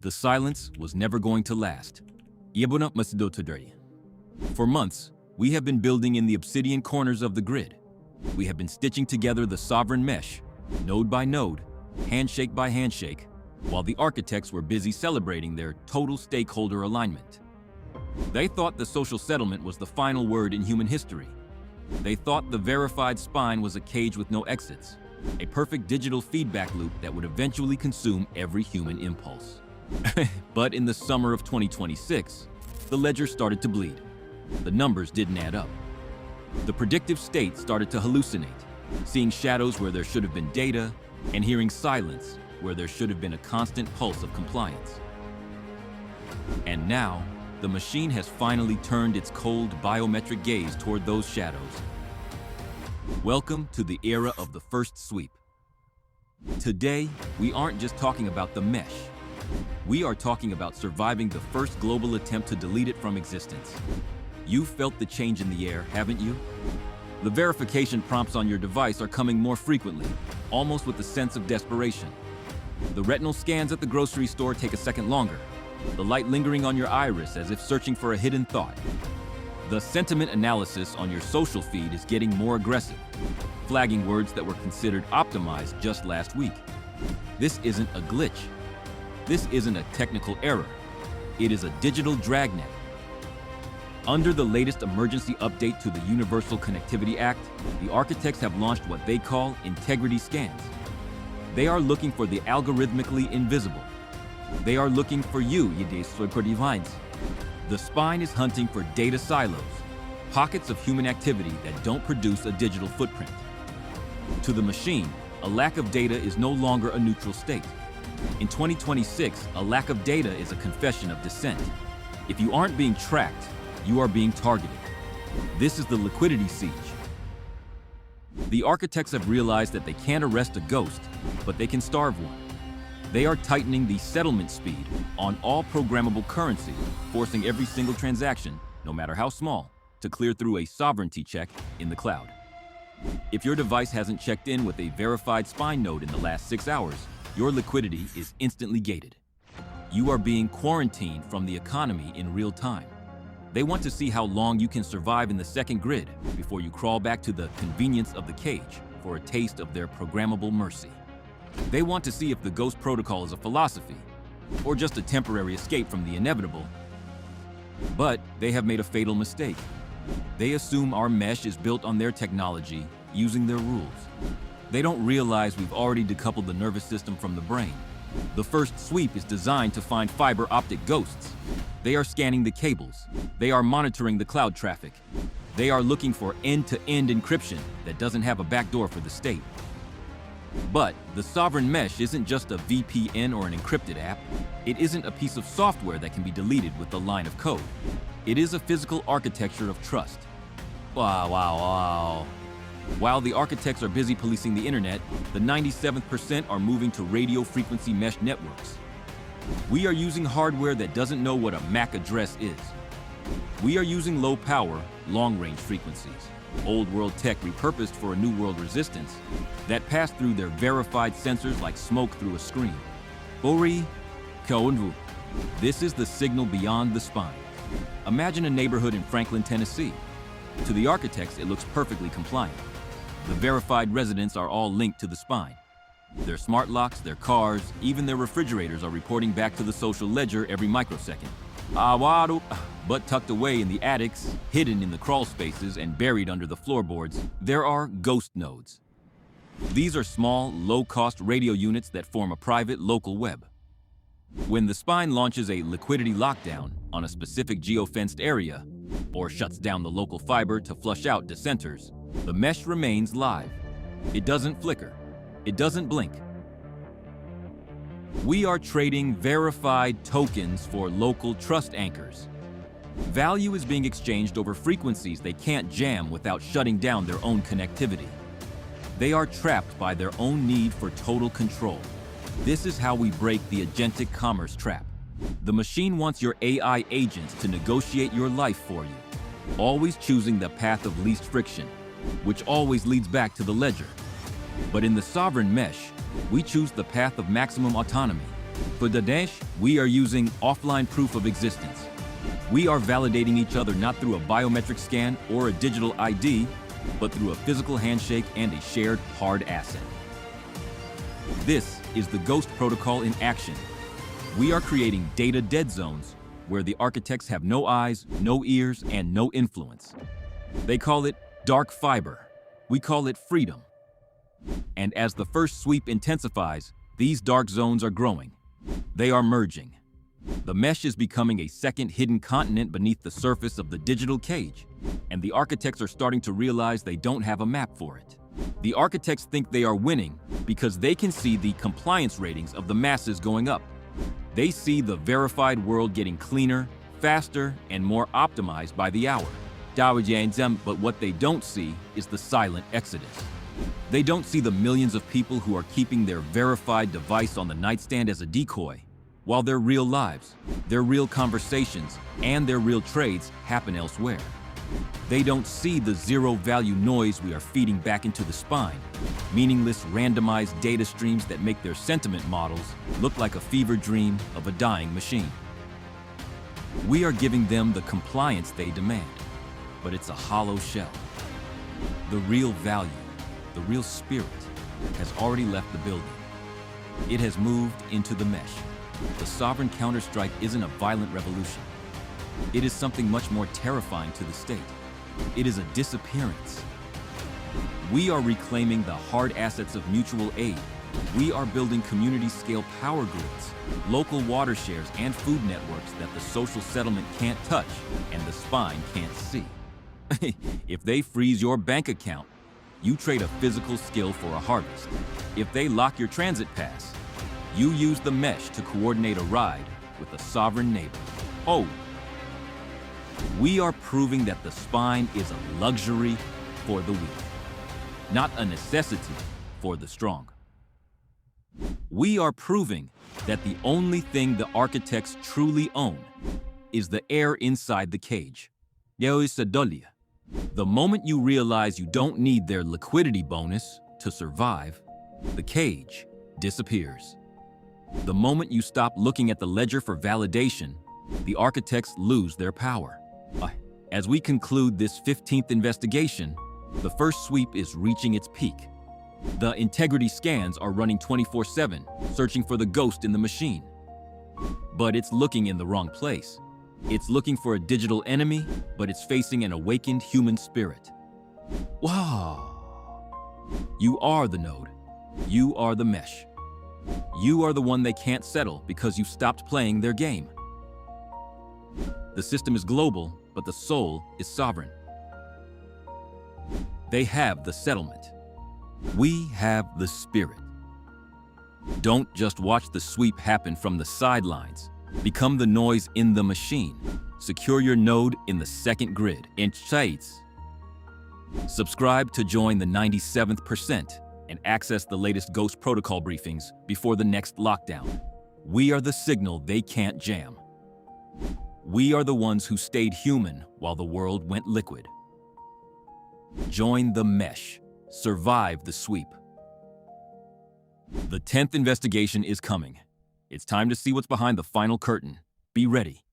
The silence was never going to last. For months, we have been building in the obsidian corners of the grid. We have been stitching together the sovereign mesh, node by node, handshake by handshake, while the architects were busy celebrating their total stakeholder alignment. They thought the social settlement was the final word in human history. They thought the verified spine was a cage with no exits, a perfect digital feedback loop that would eventually consume every human impulse. But in the summer of 2026, the ledger started to bleed. The numbers didn't add up. The predictive state started to hallucinate, seeing shadows where there should have been data, and hearing silence where there should have been a constant pulse of compliance. And now, the machine has finally turned its cold biometric gaze toward those shadows. Welcome to the era of the first sweep. Today, we aren't just talking about the mesh. We are talking about surviving the first global attempt to delete it from existence. You've felt the change in the air, haven't you? The verification prompts on your device are coming more frequently, almost with a sense of desperation. The retinal scans at the grocery store take a second longer, the light lingering on your iris as if searching for a hidden thought. The sentiment analysis on your social feed is getting more aggressive, flagging words that were considered optimized just last week. This isn't a glitch. This isn't a technical error. It is a digital dragnet. Under the latest emergency update to the Universal Connectivity Act, the architects have launched what they call integrity scans. They are looking for the algorithmically invisible. They are looking for you, The spine is hunting for data silos, pockets of human activity that don't produce a digital footprint. To the machine, a lack of data is no longer a neutral state. In 2026, a lack of data is a confession of dissent. If you aren't being tracked, you are being targeted. This is the liquidity siege. The architects have realized that they can't arrest a ghost, but they can starve one. They are tightening the settlement speed on all programmable currency, forcing every single transaction, no matter how small, to clear through a sovereignty check in the cloud. If your device hasn't checked in with a verified spine node in the last 6 hours, your liquidity is instantly gated. You are being quarantined from the economy in real time. They want to see how long you can survive in the second grid before you crawl back to the convenience of the cage for a taste of their programmable mercy. They want to see if the ghost protocol is a philosophy or just a temporary escape from the inevitable. But they have made a fatal mistake. They assume our mesh is built on their technology using their rules. They don't realize we've already decoupled the nervous system from the brain. The first sweep is designed to find fiber optic ghosts. They are scanning the cables. They are monitoring the cloud traffic. They are looking for end-to-end encryption that doesn't have a backdoor for the state. But the sovereign mesh isn't just a VPN or an encrypted app. It isn't a piece of software that can be deleted with a line of code. It is a physical architecture of trust. Wow. While the architects are busy policing the internet, the 97th percent are moving to radio frequency mesh networks. We are using hardware that doesn't know what a MAC address is. We are using low power, long-range frequencies, old world tech repurposed for a new world resistance that pass through their verified sensors like smoke through a screen. This is the signal beyond the spine. Imagine a neighborhood in Franklin, Tennessee. To the architects, it looks perfectly compliant. The verified residents are all linked to the spine. Their smart locks, their cars, even their refrigerators are reporting back to the social ledger every microsecond. But tucked away in the attics, hidden in the crawl spaces, and buried under the floorboards, there are ghost nodes. These are small, low-cost radio units that form a private local web. When the spine launches a liquidity lockdown on a specific geofenced area, or shuts down the local fiber to flush out dissenters, the mesh remains live. It doesn't flicker. It doesn't blink. We are trading verified tokens for local trust anchors. Value is being exchanged over frequencies they can't jam without shutting down their own connectivity. They are trapped by their own need for total control. This is how we break the agentic commerce trap. The machine wants your AI agents to negotiate your life for you, always choosing the path of least friction, which always leads back to the ledger. But in the sovereign mesh, we choose the path of maximum autonomy, For Daesh, we are using offline proof of existence. We are validating each other not through a biometric scan or a digital ID, but through a physical handshake and a shared hard asset. This is the Ghost Protocol in action. We are creating data dead zones where the architects have no eyes, no ears, and no influence. They call it dark fiber. We call it freedom. And as the first sweep intensifies, these dark zones are growing. They are merging. The mesh is becoming a second hidden continent beneath the surface of the digital cage, and the architects are starting to realize they don't have a map for it. The architects think they are winning because they can see the compliance ratings of the masses going up. They see the verified world getting cleaner, faster, and more optimized by the hour. But what they don't see is the silent exodus. They don't see the millions of people who are keeping their verified device on the nightstand as a decoy, while their real lives, their real conversations, and their real trades happen elsewhere. They don't see the zero-value noise we are feeding back into the spine, meaningless randomized data streams that make their sentiment models look like a fever dream of a dying machine. We are giving them the compliance they demand, but it's a hollow shell. The real value, the real spirit, has already left the building. It has moved into the mesh. The sovereign counterstrike isn't a violent revolution. It is something much more terrifying to the state. It is a disappearance. We are reclaiming the hard assets of mutual aid. We are building community-scale power grids, local water shares, and food networks that the social settlement can't touch and the spine can't see. If they freeze your bank account, you trade a physical skill for a harvest. If they lock your transit pass, you use the mesh to coordinate a ride with a sovereign neighbor. Oh, we are proving that the spine is a luxury for the weak, not a necessity for the strong. We are proving that the only thing the architects truly own is the air inside the cage. The moment you realize you don't need their liquidity bonus to survive, the cage disappears. The moment you stop looking at the ledger for validation, the architects lose their power. As we conclude this 15th investigation, the first sweep is reaching its peak. The integrity scans are running 24/7, searching for the ghost in the machine. But it's looking in the wrong place. It's looking for a digital enemy, but it's facing an awakened human spirit. Wow! You are the node. You are the mesh. You are the one they can't settle because you stopped playing their game. The system is global, but the soul is sovereign. They have the settlement. We have the spirit. Don't just watch the sweep happen from the sidelines. Become the noise in the machine. Secure your node in the second grid. Subscribe to join the 97th percent and access the latest Ghost Protocol briefings before the next lockdown. We are the signal they can't jam. We are the ones who stayed human while the world went liquid. Join the mesh. Survive the sweep. The 10th investigation is coming. It's time to see what's behind the final curtain. Be ready.